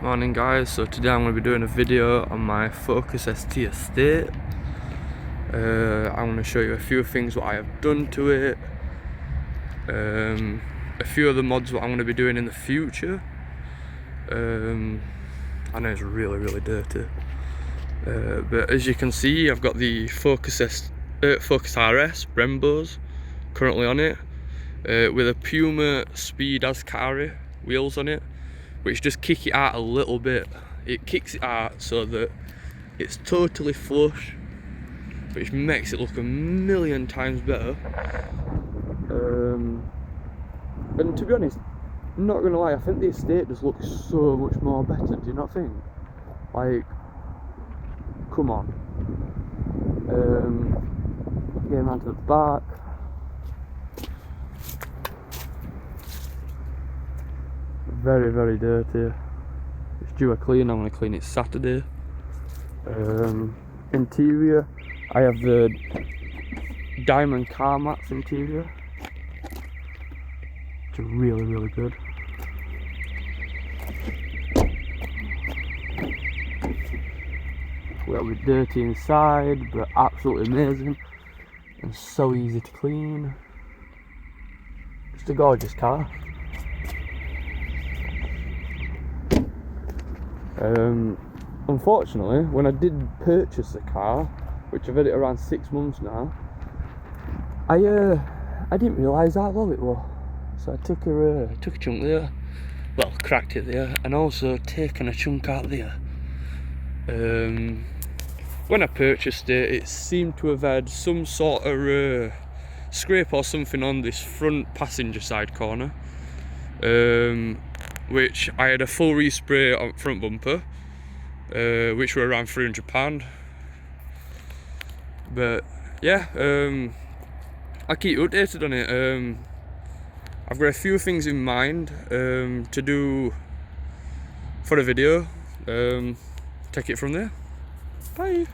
Morning guys, so today I'm going to be doing a video on my Focus ST estate. I'm going to show you a few things what I have done to it, a few of the mods what I'm going to be doing in the future. I know it's really dirty, but as you can see I've got the Focus RS BREMBOs currently on it, with a PUMASPEED as carry wheels on it, which just kick it out a little bit. It kicks it out so that it's totally flush, which makes it look a million times better. And to be honest, I'm not gonna lie, I think the estate just looks so much more better. Do you not think? Like, come on. Getting around to the back. Very dirty. It's due a clean. I'm going to clean it Saturday. Interior, I have the diamond car mats interior, which are really good. A little bit dirty inside, but absolutely amazing and so easy to clean. Just a gorgeous car. Unfortunately, when I did purchase the car, which I've had it around 6 months now, I didn't realise how low it was. So I took a chunk there, well, cracked it there, and also taken a chunk out there. When I purchased it, it seemed to have had some sort of scrape or something on this front passenger side corner, which I had a full respray on front bumper, which were around £300. But yeah, I'll keep you updated on it. I've got a few things in mind to do for the video. Take it from there. Bye.